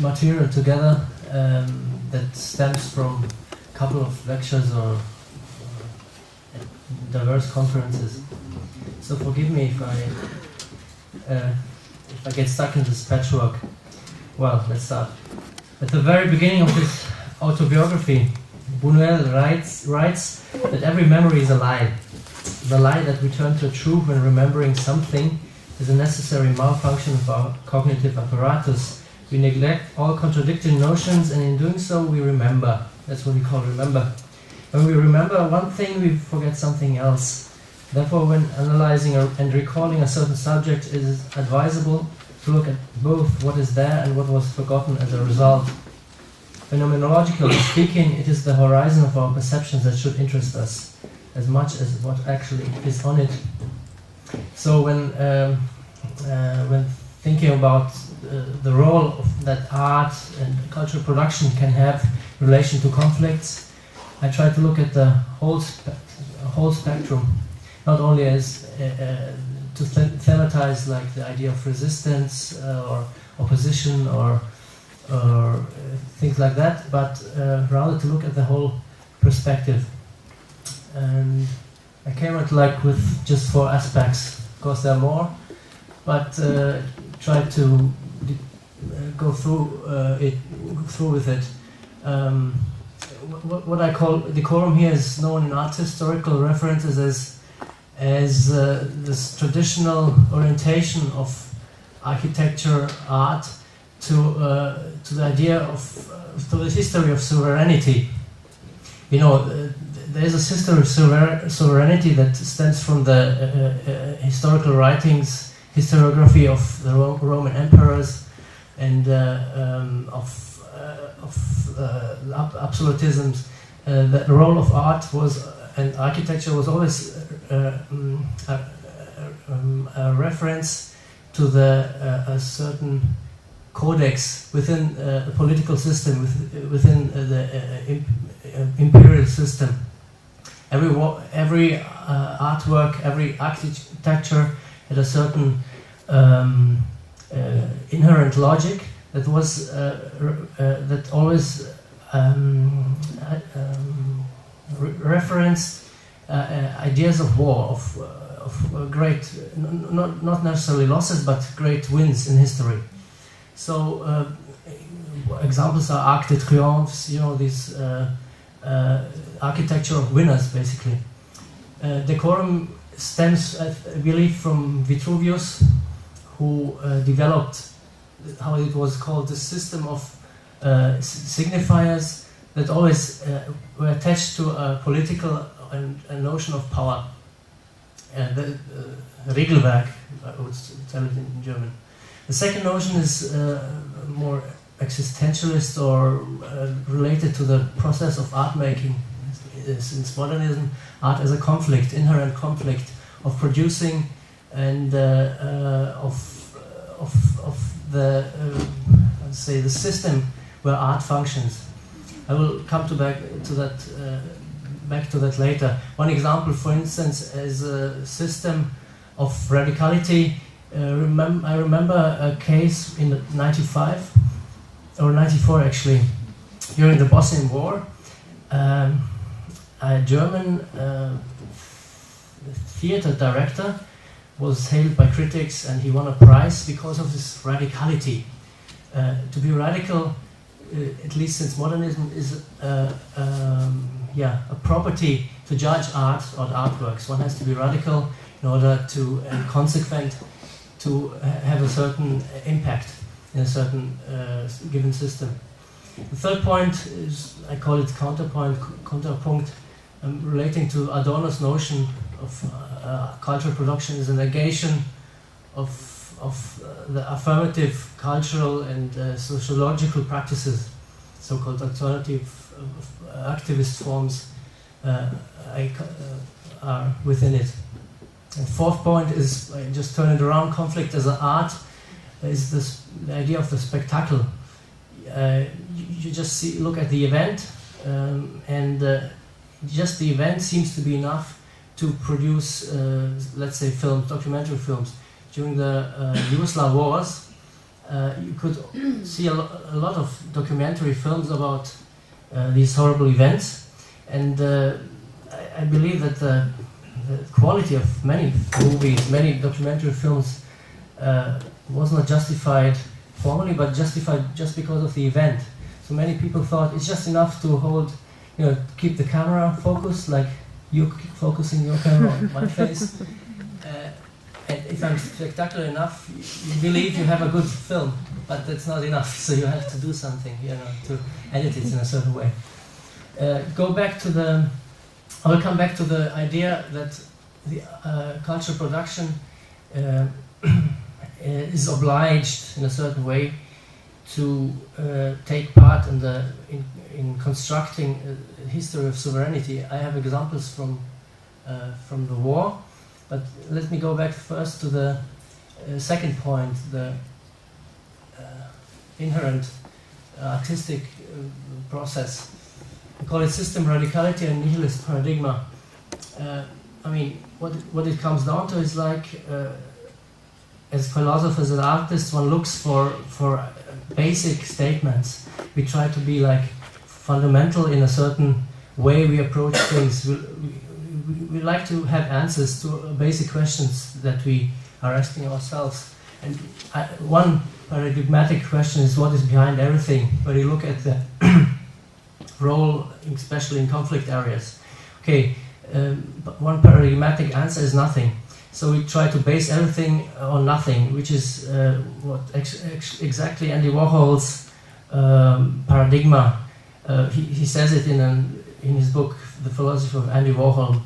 material together that stems from a couple of lectures or diverse conferences. So forgive me if I get stuck in this patchwork. Well, let's start. At the very beginning of his autobiography, Buñuel writes that every memory is a lie. The lie that we turn to truth when remembering something is a necessary malfunction of our cognitive apparatus. We neglect all contradicting notions, and in doing so we remember. That's what we call remember. When we remember one thing, we forget something else. Therefore, when analyzing and recalling a certain subject, it is advisable to look at both what is there and what was forgotten as a result. Phenomenologically speaking, it is the horizon of our perceptions that should interest us as much as what actually is on it. So when thinking about the role of that art and cultural production can have in relation to conflicts, I try to look at the whole spectrum, not only as to thematize like the idea of resistance or opposition or things like that, but rather to look at the whole perspective. And I came out like with just 4 aspects. Of course, there are more, but try to go through with it. What I call decorum here is known in art historical references as this traditional orientation of architecture, art, to the idea of to the history of sovereignty. You know, there is a history of sovereignty that stems from the historical writings, historiography of the Roman emperors, and of absolutisms. The role of art was and architecture was always a reference to a certain codex within a political system, within the imperial system. Every artwork, every architecture had a certain inherent logic that was that always referenced ideas of war, of great, not necessarily losses, but great wins in history. So examples are Arc de Triomphe, you know, these architecture of winners, basically. Decorum stems, I believe, from Vitruvius, who developed how it was called the system of signifiers that always were attached to a political and a notion of power. The Regelwerk, I would tell it in German. The second notion is more existentialist or related to the process of art making. Since modernism, art as a conflict, inherent conflict of producing and of the let's say the system where art functions. I will come back to that later. One example, for instance, is a system of radicality. I remember a case in 95 or 94 actually, during the Bosnian War. A German theater director was hailed by critics, and he won a prize because of his radicality. To be radical, at least since modernism, is a property to judge art or artworks. One has to be radical in order to, and consequent, to have a certain impact in a certain given system. The third point is, I call it counterpunct, relating to Adorno's notion of cultural production is a negation of the affirmative cultural and sociological practices, so-called alternative activist forms are within it. And fourth point is, I just turn it around, conflict as an art is the idea of the spectacle. You just look at the event, and just the event seems to be enough to produce, let's say, documentary films. During the Yugoslav wars, you could see a lot of documentary films about these horrible events, and I believe that the quality of many movies, many documentary films was not justified formally, but justified just because of the event. So many people thought it's just enough to hold, keep the camera focused, like you keep focusing your camera on my face. And if I'm spectacular enough, you believe you have a good film, but that's not enough. So you have to do something, to edit it in a certain way. I will come back to the idea that the cultural production is obliged in a certain way to take part in constructing a history of sovereignty. I have examples from the war, but let me go back first to the second point, the inherent artistic process. I call it system radicality and nihilist paradigma. What it comes down to is like, as philosophers and artists, one looks for basic statements. We try to be like fundamental in a certain way we approach things. We like to have answers to basic questions that we are asking ourselves. And one paradigmatic question is what is behind everything, when you look at the role, especially in conflict areas. Okay, but one paradigmatic answer is nothing. So we try to base everything on nothing, which is exactly Andy Warhol's paradigma. He says it in his book, The Philosophy of Andy Warhol.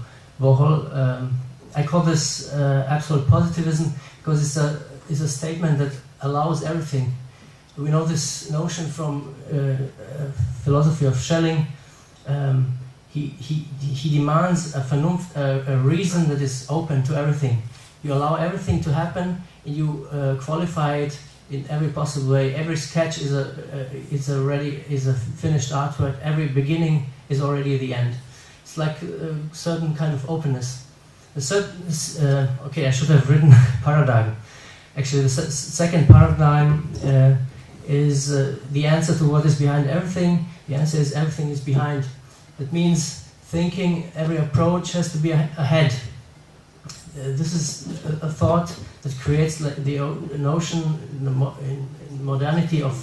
I call this absolute positivism because it's a statement that allows everything. We know this notion from philosophy of Schelling. He demands a reason that is open to everything. You allow everything to happen, and you qualify it in every possible way. Every sketch is a finished artwork. Every beginning is already the end. It's like a certain kind of openness. I should have written paradigm. Actually, the second paradigm is the answer to what is behind everything. The answer is everything is behind. That means thinking, every approach has to be ahead. This is a thought that creates the notion in modernity of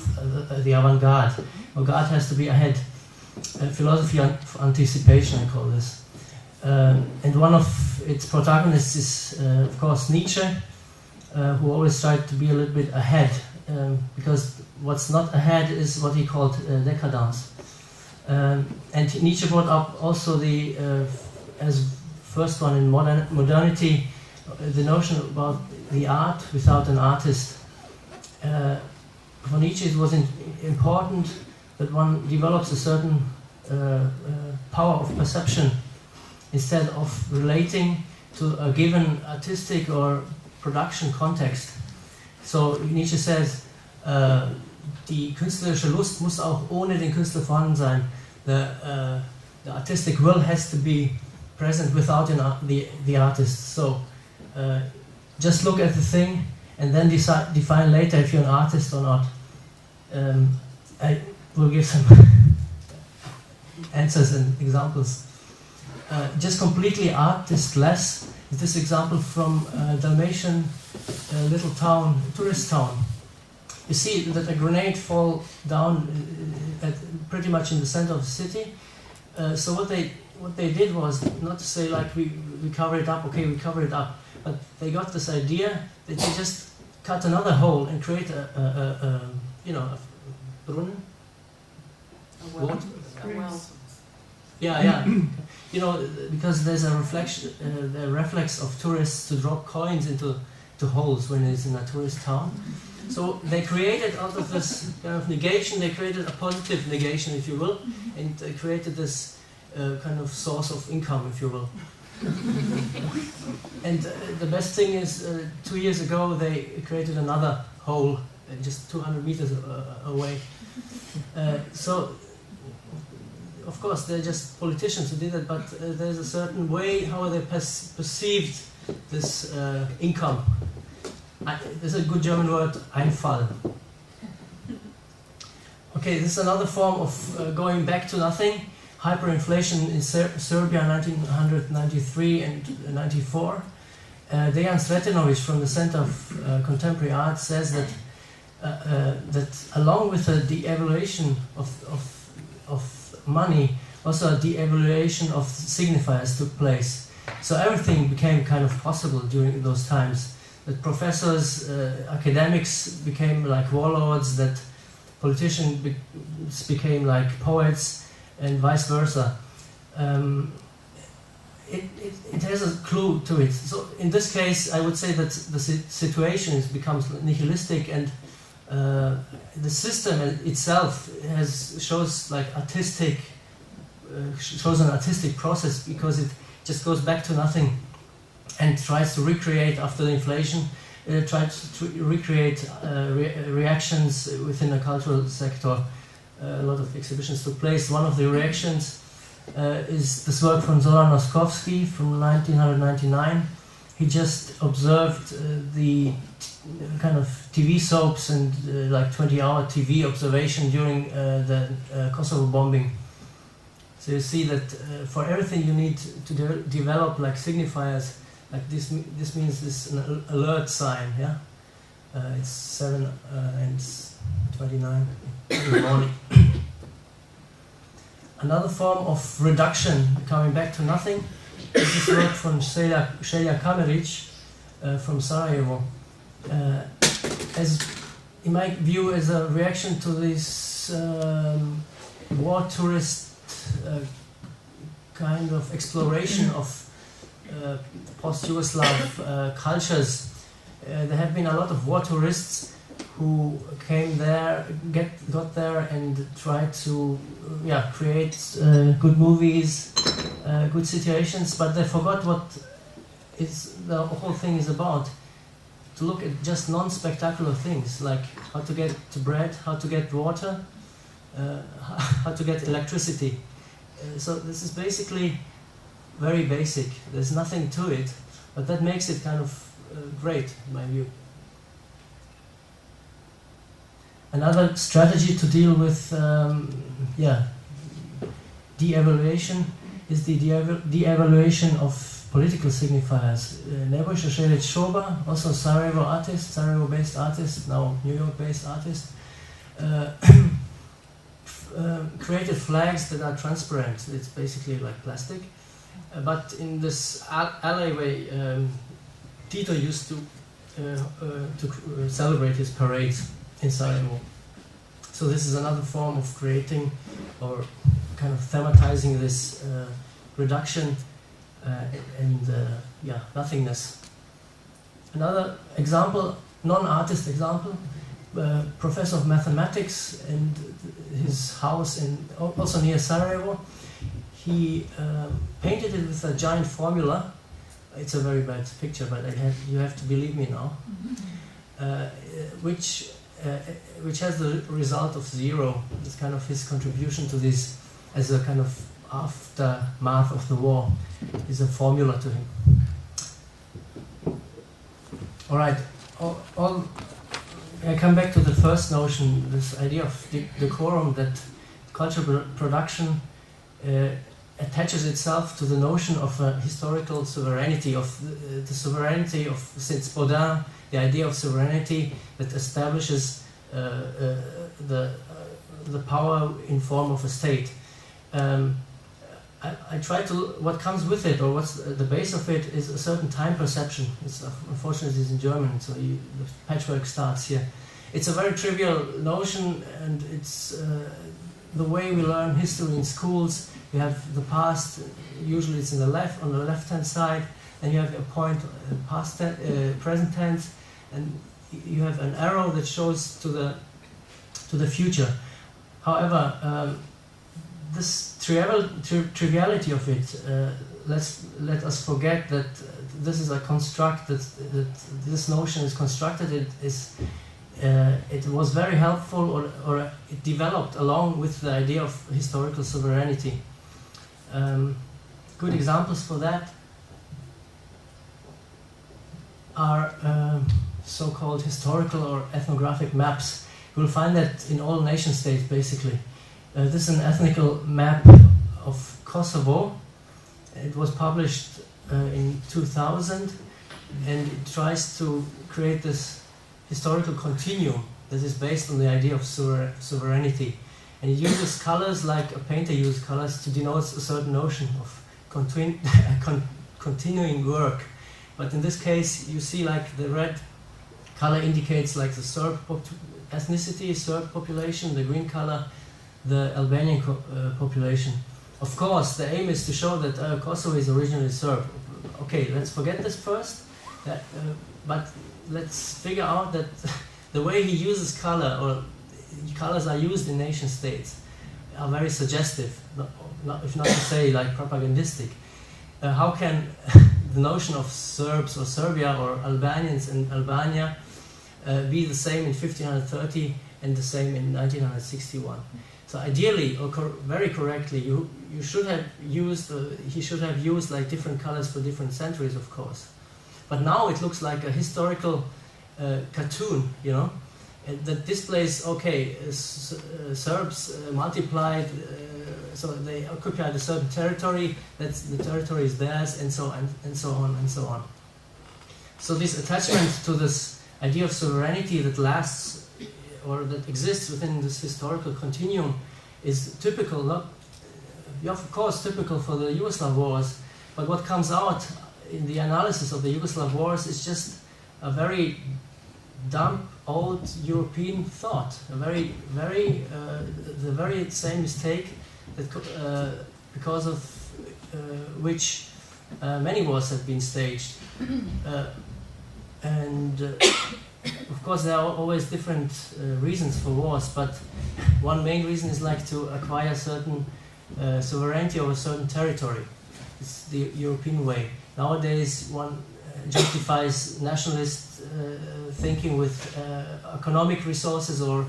the avant-garde. Avant-garde has to be ahead. Philosophy of anticipation, I call this. And one of its protagonists is, of course, Nietzsche, who always tried to be a little bit ahead, because what's not ahead is what he called decadence. And Nietzsche brought up also as first one in modernity, the notion about the art without an artist. For Nietzsche it was important that one develops a certain power of perception instead of relating to a given artistic or production context. So Nietzsche says, die künstlerische Lust muss auch ohne den Künstler vorhanden sein. The artistic will has to be present without the artist. So just look at the thing and then define later if you're an artist or not. I will give some answers and examples. Just completely artistless is this example from Dalmatian little town, tourist town. You see that a grenade fall down pretty much in the center of the city. So what they did was not to say like we cover it up, okay, we cover it up, but they got this idea that you just cut another hole and create a brunnen. A well. Yeah. Because there's a reflection, the reflex of tourists to drop coins into holes when it's in a tourist town. So they created out of this kind of negation, they created a positive negation, if you will, and they created this kind of source of income, if you will. And the best thing is, 2 years ago they created another hole just 200 meters away. So, of course, they're just politicians who did it, but there's a certain way how they perceived this income. There's a good German word, Einfall. Okay, this is another form of going back to nothing. Hyperinflation in Serbia, 1993 and 94. Dejan Sretenovic from the Center of Contemporary Art says that that along with the de-evaluation of money, also a de-evaluation of signifiers took place. So everything became kind of possible during those times. That professors, academics became like warlords, that politicians became like poets, and vice versa. It has a clue to it. So in this case, I would say that the situation becomes nihilistic, and the system itself shows an artistic process, because it just goes back to nothing and tries to recreate after the inflation. Tries to recreate reactions within the cultural sector. A lot of exhibitions took place. One of the reactions is this work from Zoran Terzic from 1999. He just observed the kind of TV soaps and like 20-hour TV observation during the Kosovo bombing. So you see that for everything you need to develop like signifiers. Like this means this an alert sign. Yeah, it's 7 and 29 in the morning. Another form of reduction, coming back to nothing, is this work from Šelja Kamerić from Sarajevo. As in my view, as a reaction to this war tourist kind of exploration of post-Yugoslav cultures. There have been a lot of war tourists who came there, got there and tried to create good movies, good situations, but they forgot what the whole thing is about. To look at just non-spectacular things, like how to get to bread, how to get water, how to get electricity. So this is basically very basic. There's nothing to it, but that makes it kind of great, in my view. Another strategy to deal with de-evaluation is the de-evaluation of political signifiers. Nebojša Šerić-Šoba, also Sarajevo-based artist, now New York-based artist, created flags that are transparent. It's basically like plastic. But in this alleyway, Tito used to celebrate his parades in Sarajevo. So this is another form of creating or kind of thematizing this reduction and nothingness. Another example, non-artist example, professor of mathematics and his house also near Sarajevo. He painted it with a giant formula. It's a very bad picture, but you have to believe me now. Which has the result of 0. It's kind of his contribution to this as a kind of aftermath of the war. Is a formula to him. All right. I come back to the first notion, this idea of decorum, that cultural production attaches itself to the notion of historical sovereignty, of the sovereignty of, since Baudin, the idea of sovereignty that establishes the power in form of a state. I try to, what comes with it, or what's the base of it, is a certain time perception. Unfortunately, it's in German, so the patchwork starts here. It's a very trivial notion, and it's the way we learn history in schools. You have the past, usually it's on the left-hand side, and you have a point past present tense, and you have an arrow that shows to the future. However, this triviality of it, let us forget that this is a construct, that this notion is constructed. It was very helpful, or it developed along with the idea of historical sovereignty. Good examples for that are so-called historical or ethnographic maps. You will find that in all nation states, basically. This is an ethnical map of Kosovo. It was published in 2000, and it tries to create this historical continuum that is based on the idea of sovereignty. And it uses colors like a painter uses colors to denote a certain notion of continuing work. But in this case, you see like the red color indicates like the Serb ethnicity, Serb population, the green color, the Albanian population. Of course, the aim is to show that Kosovo is originally Serb. Okay, let's forget this first, but let's figure out that the way he uses color, or colors are used in nation states, are very suggestive, if not to say like propagandistic. How can the notion of Serbs or Serbia or Albanians in Albania be the same in 1530 and the same in 1961? So ideally, or very correctly, you should have used, he should have used like different colors for different centuries, of course. But now it looks like a historical cartoon, you know, that displays, okay, Serbs multiplied, so they occupied a certain territory, that's, the territory is theirs, and so on, and so on, and so on. So this attachment to this idea of sovereignty that lasts, or that exists within this historical continuum, is typical, not, of course, typical for the Yugoslav wars, but what comes out in the analysis of the Yugoslav wars is just a very dumb, old European thought, a very, the very same mistake that, because of which many wars have been staged. Of course, there are always different reasons for wars, but one main reason is like to acquire certain sovereignty over a certain territory. It's the European way. Nowadays, one justifies nationalist thinking with economic resources, or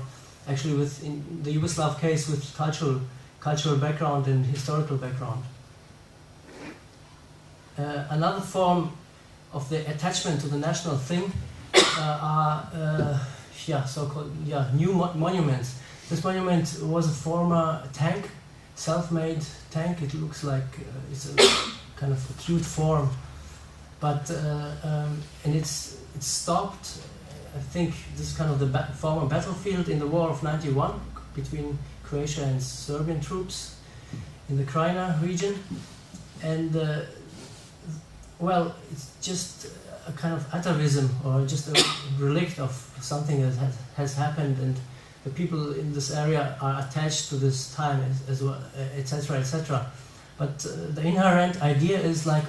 actually with, in the Yugoslav case, with cultural background and historical background. Another form of the attachment to the national thing are so-called new monuments. This monument was a former tank, self-made tank. It looks like it's a kind of a cute form, but and it's stopped. I think this is kind of the former battlefield in the War of '91 between Croatia and Serbian troops in the Krajina region, and well, it's just a kind of atavism, or just a relic of something that has happened, and the people in this area are attached to this time as well, etc., etc. But the inherent idea is like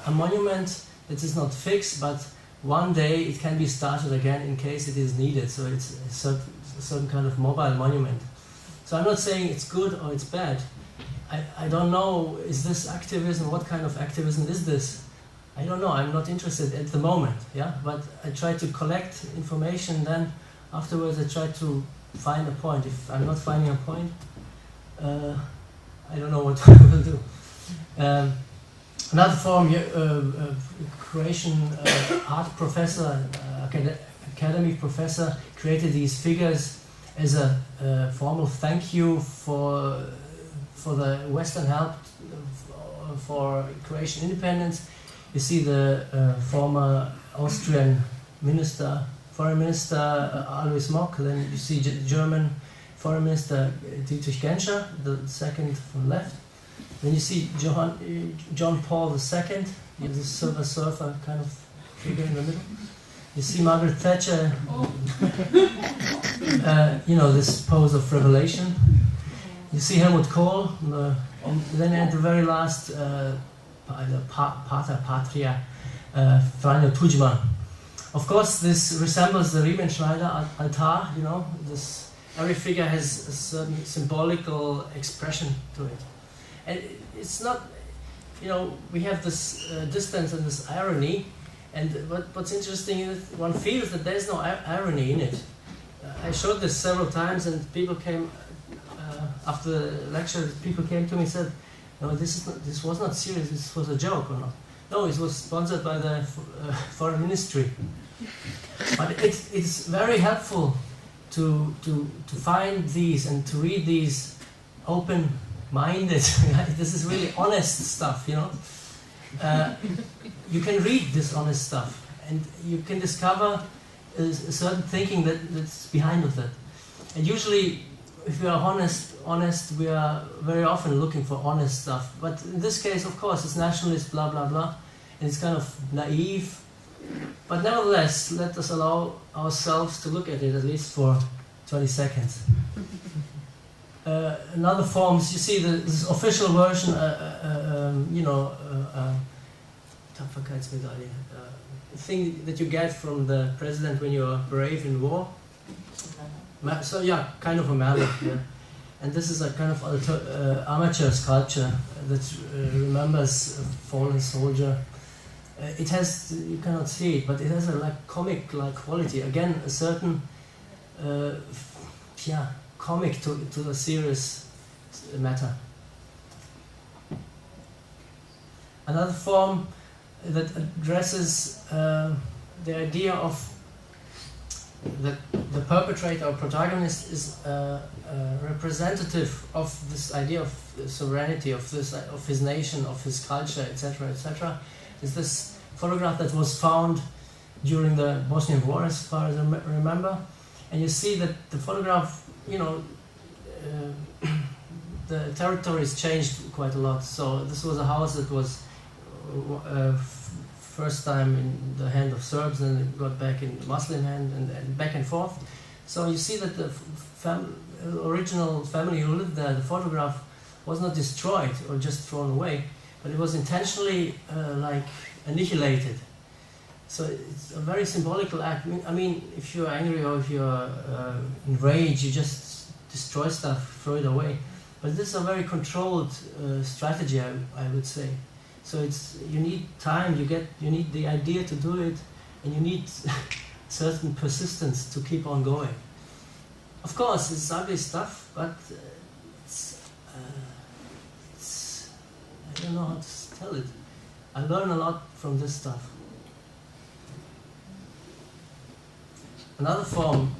a monument that is not fixed, but one day it can be started again in case it is needed. So it's a certain kind of mobile monument. So I'm not saying it's good or it's bad. I don't know, is this activism? What kind of activism is this? I don't know, I'm not interested at the moment, yeah? But I try to collect information, then afterwards I try to find a point. If I'm not finding a point, I don't know what I will do. Another form, Croatian art professor, academic professor, created these figures as a formal thank you for the Western help for Croatian independence. You see the former Austrian minister, foreign minister Alois Mock. Then you see German foreign minister Dietrich Genscher, the second from left. Then you see John Paul II, the Silver Surfer kind of figure in the middle. You see Margaret Thatcher, you know, this pose of revelation. You see Helmut Kohl, and then at the very last, Pater Patria, Franjo Tudjman. Of course, this resembles the Riemenschneider altar, you know, every figure has a certain symbolical expression to it. And it's not, you know, we have this distance and this irony, and what's interesting is one feels that there's no irony in it. I showed this several times, and people came, after the lecture, people came to me and said, no, this was not serious, this was a joke or not. No, it was sponsored by the foreign ministry. But it's very helpful to find these and to read these open-minded. This is really honest stuff, you know. You can read this honest stuff, and you can discover a certain thinking that's behind of it. And usually, if we are honest, we are very often looking for honest stuff. But in this case, of course, it's nationalist, blah blah blah, and it's kind of naive. But nevertheless, let us allow ourselves to look at it at least for 20 seconds. Another forms, you see this official version, you know, Tapferkeitsmedaille, thing that you get from the president when you are brave in war. So yeah, kind of a medal. Yeah. And this is a kind of amateur sculpture that remembers a fallen soldier. It has, you cannot see it, but it has a like comic-like quality. Again, a certain, yeah, comic to the serious matter. Another form that addresses the idea of the perpetrator or protagonist is representative of this idea of sovereignty, of his nation, of his culture, etc., etc. Is this photograph that was found during the Bosnian War, as far as I remember, and you see that the photograph, you know, the territories changed quite a lot. So this was a house that was first time in the hand of Serbs, and it got back in Muslim hand, and back and forth. So you see that the original family who lived there, the photograph was not destroyed or just thrown away, but it was intentionally like annihilated. So it's a very symbolical act. I mean, if you're angry or if you're enraged, you just destroy stuff, throw it away. But this is a very controlled strategy, I would say. So you need time, you need the idea to do it, and you need certain persistence to keep on going. Of course, it's ugly stuff, but I don't know how to tell it. I learn a lot from this stuff. Another form,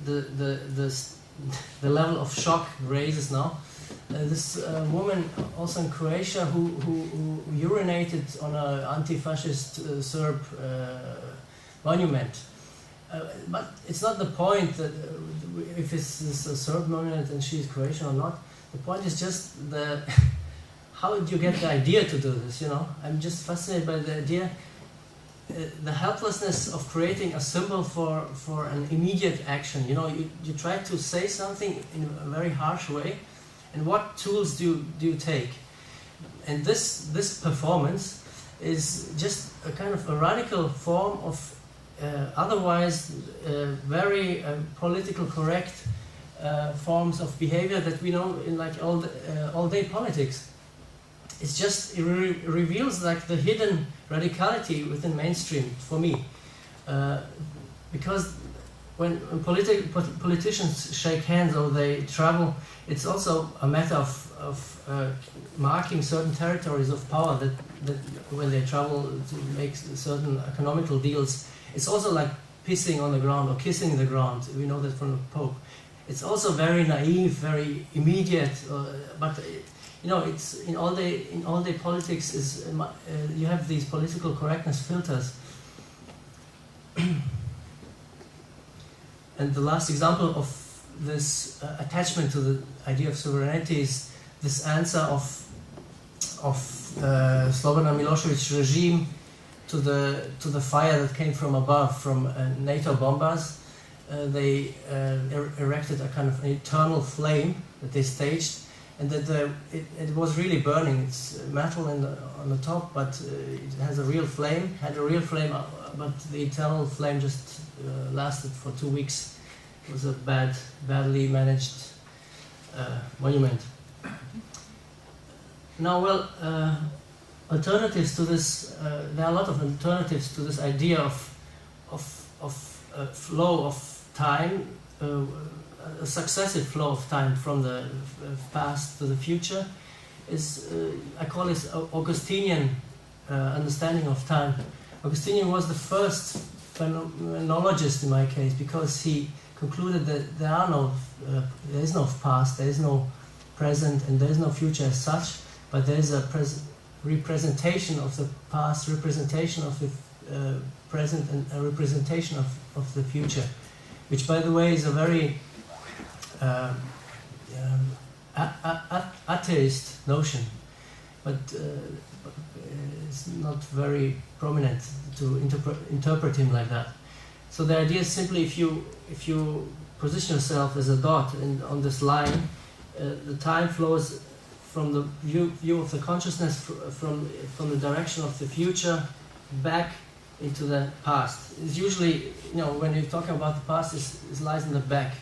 the level of shock raises now. This woman, also in Croatia, who urinated on an anti-fascist Serb monument. But it's not the point that if it's a Serb monument and she's Croatian or not. The point is just how did you get the idea to do this? You know, I'm just fascinated by the idea, the helplessness of creating a symbol for an immediate action. You know, you try to say something in a very harsh way, and what tools do you take? And this performance is just a kind of a radical form of otherwise very politically correct forms of behavior that we know in like all-day politics. It's just, it reveals like the hidden radicality within mainstream for me, because when politicians shake hands or they travel, it's also a matter of marking certain territories of power that when they travel to make certain economical deals. It's also like pissing on the ground or kissing the ground. We know that from the Pope. It's also very naive, very immediate, but you know, it's in all day politics is you have these political correctness filters. And the last example of this attachment to the idea of sovereignty is this answer of Slobodan Milošević's regime to the fire that came from above, from NATO bombers. They erected a kind of an eternal flame that they staged, and that it was really burning. It's metal on the top, but it has a real flame. Had a real flame, but the eternal flame just lasted for 2 weeks. It was a badly managed monument. Now, well, alternatives to this. There are a lot of alternatives to this idea of flow of time, a successive flow of time from the past to the future. I call it Augustinian understanding of time. Augustinian was the first phenomenologist in my case, because he concluded that there is no past, there is no present, and there is no future as such, but there is a representation of the past, representation of the present, and a representation of the future, which, by the way, is a very atheist notion, but it's not very prominent to interpret him like that. So the idea is simply, if you position yourself as a dot on this line, the time flows from the view of the consciousness from the direction of the future back into the past. It's usually, when you're talking about the past, it lies in the back,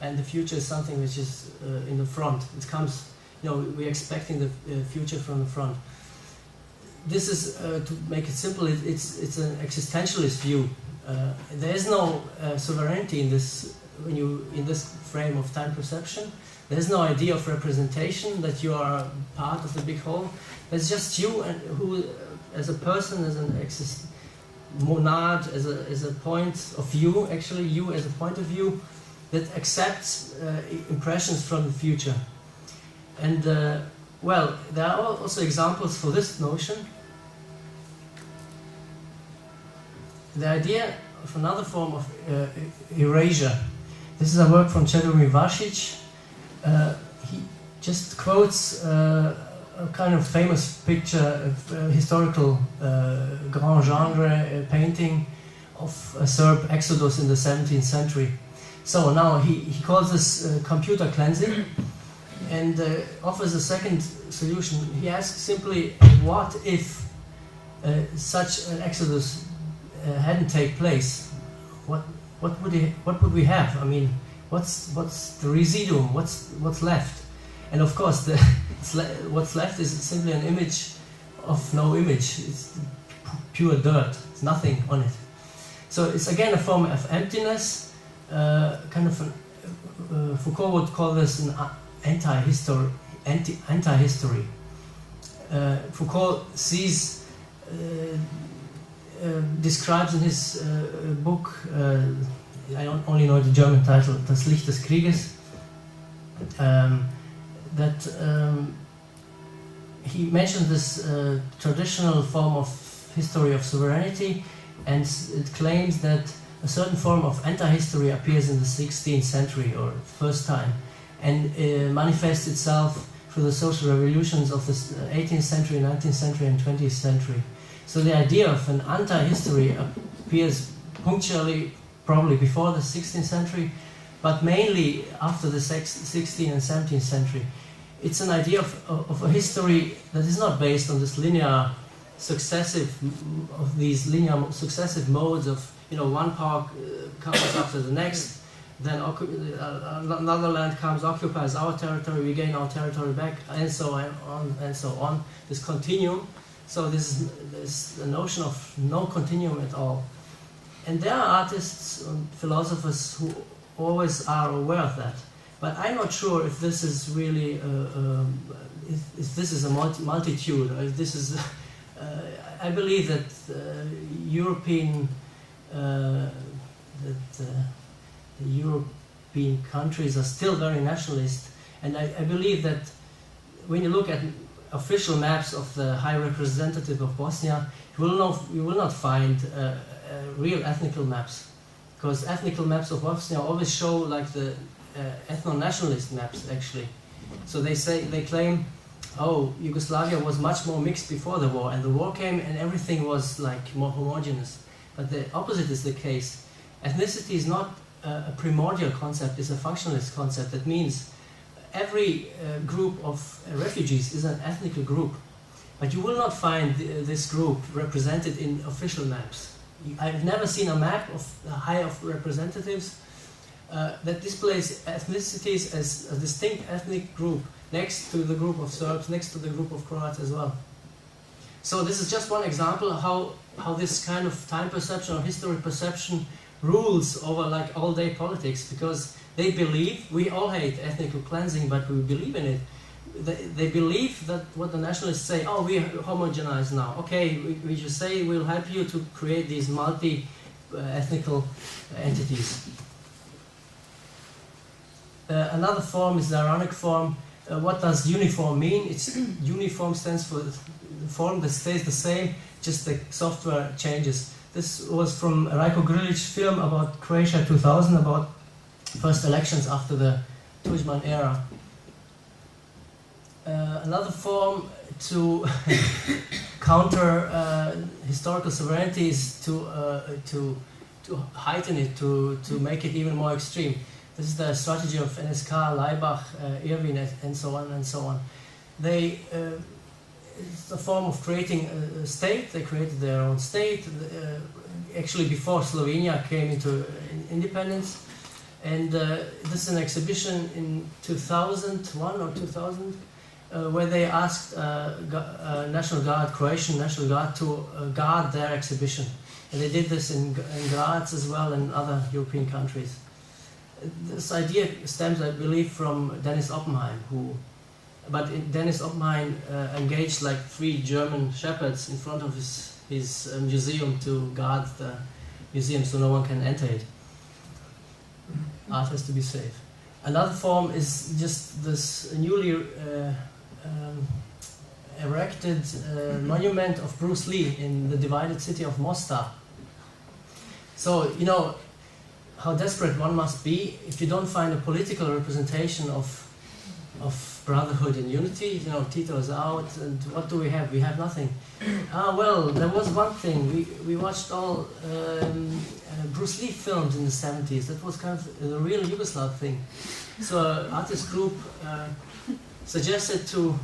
and the future is something which is in the front. It comes, we're expecting the future from the front. This is, to make it simple, it's an existentialist view. There is no sovereignty in this frame of time perception. There's no idea of representation, that you are part of the big whole. There's just you, and who, as a person, as an monad, as a point of view, actually you as a point of view that accepts impressions from the future. And well, there are also examples for this notion. The idea of another form of erasure. This is a work from Čedomir Vašić. He just quotes a kind of famous picture, historical grand genre painting of a Serb exodus in the 17th century. So now he calls this computer cleansing, and offers a second solution. He asks simply, what if such an exodus hadn't taken place? What would we have? I mean, what's the residuum? What's left? And of course, what's left is simply an image of no image. It's pure dirt. It's nothing on it. So it's again a form of emptiness. Kind of Foucault would call this an anti-history. Foucault sees, describes in his book, I only know the German title, Das Licht des Krieges, that he mentioned this traditional form of history of sovereignty, and it claims that a certain form of anti-history appears in the 16th century, or first time, and manifests itself through the social revolutions of the 18th century, 19th century, and 20th century. So the idea of an anti-history appears punctually, probably before the 16th century, but mainly after the 16th and 17th century. It's an idea of a history that is not based on this linear successive modes of, one power comes after the next, then another land comes, occupies our territory, we gain our territory back, and so on and so on. This continuum. So there's a notion of no continuum at all. And there are artists and philosophers who always are aware of that. But I'm not sure if this is really, if this is a multitude, or if this is, I believe that the European countries are still very nationalist, and I believe that when you look at official maps of the High Representative of Bosnia, you will not find real ethnical maps, because ethnical maps of Bosnia always show like the ethno-nationalist maps actually. So they claim, oh, Yugoslavia was much more mixed before the war, and the war came and everything was like more homogeneous. But the opposite is the case. Ethnicity is not a primordial concept, it's a functionalist concept. That means every group of refugees is an ethnic group, but you will not find this group represented in official maps. I've never seen a map of the High of Representatives that displays ethnicities as a distinct ethnic group next to the group of Serbs, next to the group of Croats as well. So this is just one example of how this kind of time perception or history perception rules over like all-day politics, because they believe, we all hate ethnic cleansing, but we believe in it. They believe that what the nationalists say, oh, we homogenize now. Okay, we just say we'll help you to create these multi-ethnical entities. Another form is the Ironic form. What does uniform mean? It's uniform stands for the form that stays the same, just the software changes. This was from Rajko Grlić's film about Croatia 2000, about first elections after the Tuđman era. Another form to counter historical sovereignty is to heighten it, to make it even more extreme. This is the strategy of NSK, Laibach, Irwin, and so on and so on. It's a form of creating a state. They created their own state, actually before Slovenia came into independence. And this is an exhibition in 2001 or 2000, where they asked National Guard, Croatian National Guard, to guard their exhibition. And they did this in Graz as well and other European countries. This idea stems, I believe, from Dennis Oppenheim, Dennis Oppenheim engaged like 3 German shepherds in front of his museum to guard the museum so no one can enter it. Art has to be safe. Another form is just this newly erected monument of Bruce Lee in the divided city of Mostar. So, you know, how desperate one must be if you don't find a political representation of brotherhood and unity. You know, Tito is out, and what do we have? We have nothing. Well, there was one thing. We watched all Bruce Lee films in the 70s. That was kind of the real Yugoslav thing. So an artist group suggested to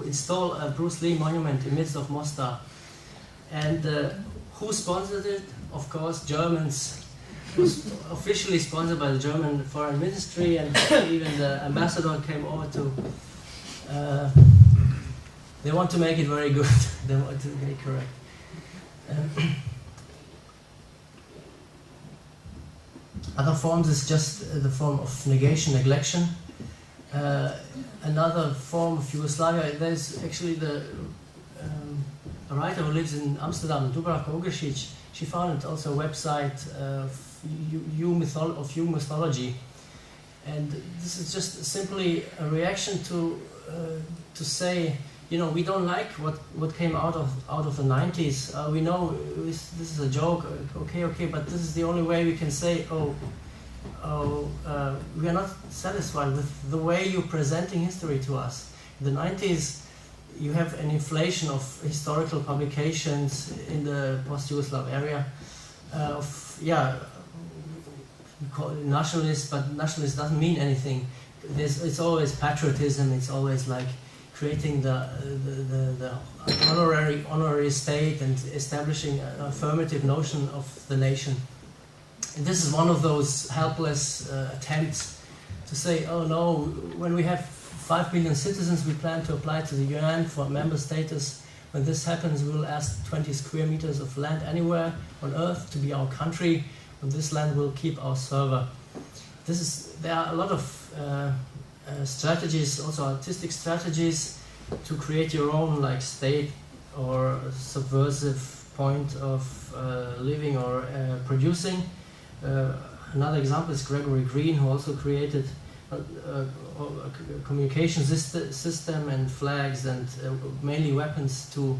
install a Bruce Lee monument in the midst of Mostar. And who sponsored it? Of course, Germans. It was officially sponsored by the German Foreign Ministry, and even the ambassador came over to. They want to make it very good. They want to make it correct. Other forms is just the form of negation, neglection. Another form of Yugoslavia. There's actually a writer who lives in Amsterdam, Dubravka Ugršić. She founded also a website of Jew mythology, and this is just simply a reaction to say, you know, we don't like what came out of the 90s. We know this is a joke. Okay, but this is the only way we can say, we are not satisfied with the way you're presenting history to us. In the 90s, you have an inflation of historical publications in the post-Yugoslav area. We call it nationalist, but nationalist doesn't mean anything. It's always patriotism. It's always like creating the honorary state and establishing an affirmative notion of the nation. And this is one of those helpless attempts to say, oh no, when we have 5 million citizens, we plan to apply to the UN for member status. When this happens, we will ask 20 square meters of land anywhere on Earth to be our country. On this land, we'll keep our server. There are a lot of strategies, also artistic strategies, to create your own like state or subversive point of living or producing. Another example is Gregory Green, who also created a communication system and flags and mainly weapons to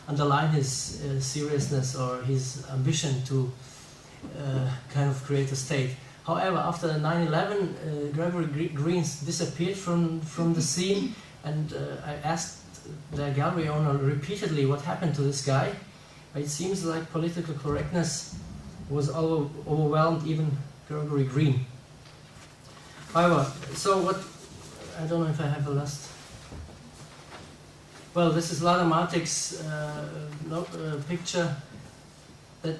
underline his seriousness or his ambition to kind of create a state. However, after 9/11, Gregory Green disappeared from the scene, and I asked the gallery owner repeatedly what happened to this guy. But it seems like political correctness was overwhelmed even Gregory Green. However, so what? I don't know if I have a last. Well, this is Lada Matic's picture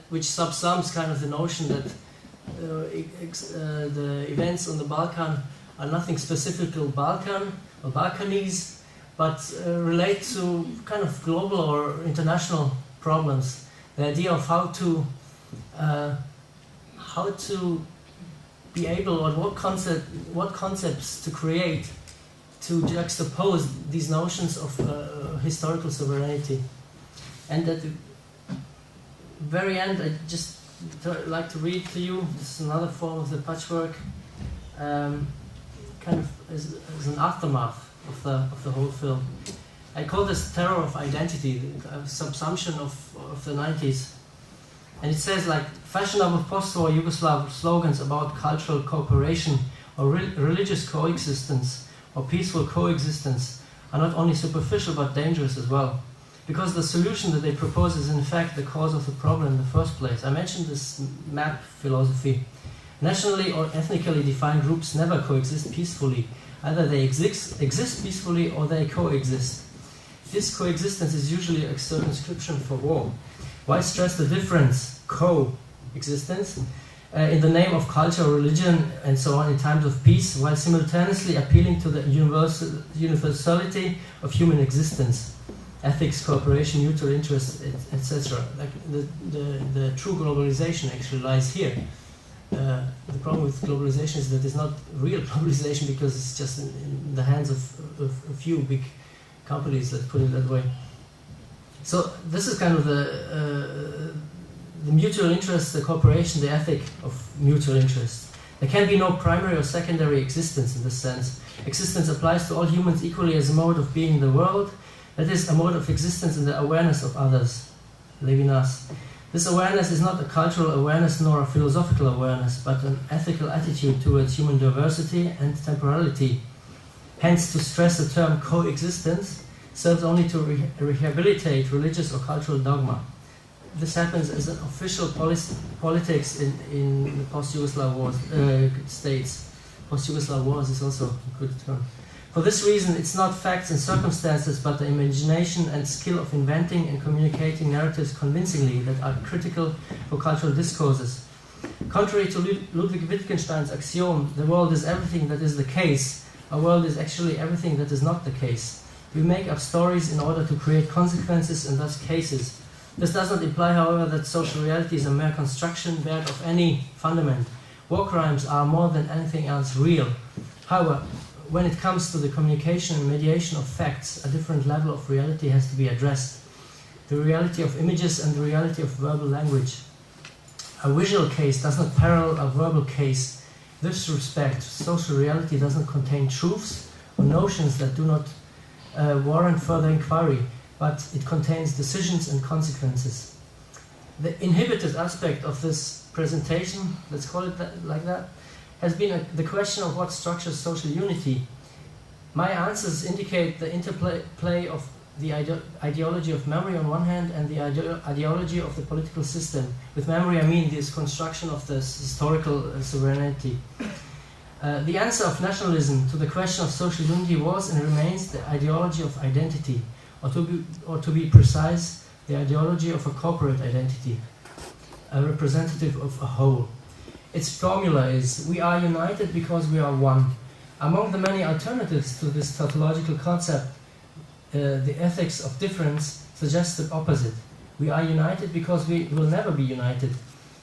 which subsums kind of the notion that the events on the Balkan are nothing specific to Balkan or Balkanese, but relate to kind of global or international problems. The idea of how to be able, or what concepts to create to juxtapose these notions of historical sovereignty. And at the very end, I just like to read to you. This is another form of the patchwork. kind of is an aftermath of the whole film. I call this terror of identity, a subsumption of the 90s. And it says like, fashionable post-war Yugoslav slogans about cultural cooperation or religious coexistence or peaceful coexistence are not only superficial but dangerous as well. Because the solution that they propose is in fact the cause of the problem in the first place. I mentioned this map philosophy. Nationally or ethnically defined groups never coexist peacefully. Either they exist peacefully or they coexist. This coexistence is usually a circumscription for war. Why stress the difference, coexistence, in the name of culture, religion, and so on in times of peace, while simultaneously appealing to the universality of human existence, ethics, cooperation, mutual interest, etc. Like the true globalization actually lies here. The problem with globalization is that it's not real globalization because it's just in the hands of a few big companies, let's put it that way. So this is kind of the mutual interest, the cooperation, the ethic of mutual interest. There can be no primary or secondary existence in this sense. Existence applies to all humans equally as a mode of being in the world, that is, a mode of existence in the awareness of others, Levinas. This awareness is not a cultural awareness nor a philosophical awareness, but an ethical attitude towards human diversity and temporality. Hence, to stress the term coexistence serves only to rehabilitate religious or cultural dogma. This happens as an official politics in the post-Yugoslav wars, states. Post-Yugoslav wars is also a good term. For this reason, it's not facts and circumstances, but the imagination and skill of inventing and communicating narratives convincingly that are critical for cultural discourses. Contrary to Ludwig Wittgenstein's axiom, the world is everything that is the case, our world is actually everything that is not the case. We make up stories in order to create consequences and thus cases. This does not imply, however, that social reality is a mere construction bared of any fundament. War crimes are more than anything else real. However, when it comes to the communication and mediation of facts, a different level of reality has to be addressed. The reality of images and the reality of verbal language. A visual case does not parallel a verbal case. In this respect, social reality does not contain truths or notions that do not warrant further inquiry, but it contains decisions and consequences. The inhibited aspect of this presentation, let's call it like that, has been the question of what structures social unity. My answers indicate the interplay of the ideology of memory on one hand and the ideology of the political system. With memory I mean this construction of this historical sovereignty. The answer of nationalism to the question of social unity was and remains the ideology of identity, or to be precise, the ideology of a corporate identity, a representative of a whole. Its formula is, we are united because we are one. Among the many alternatives to this tautological concept, the ethics of difference suggests the opposite. We are united because we will never be united.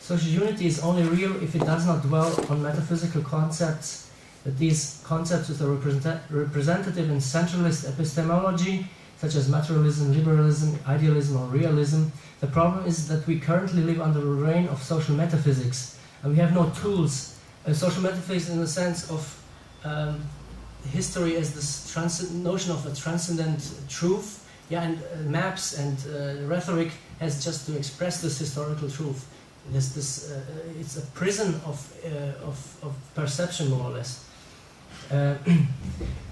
Social unity is only real if it does not dwell on metaphysical concepts, that these concepts with a representative and centralist epistemology, such as materialism, liberalism, idealism, or realism. The problem is that we currently live under the reign of social metaphysics, and we have no tools. Social metaphysics in the sense of history as this notion of a transcendent truth, and maps and rhetoric has just to express this historical truth. It's a prison of perception, more or less.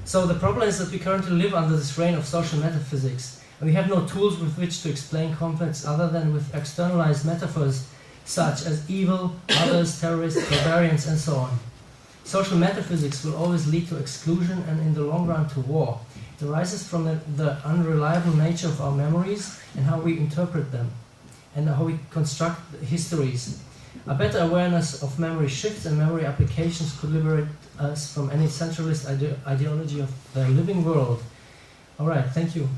So the problem is that we currently live under this reign of social metaphysics, and we have no tools with which to explain conflicts other than with externalized metaphors such as evil, others, terrorists, barbarians, and so on. Social metaphysics will always lead to exclusion and in the long run to war. It arises from the unreliable nature of our memories and how we interpret them, and how we construct histories. A better awareness of memory shifts and memory applications could liberate us from any centralist ideology of the living world. All right, thank you.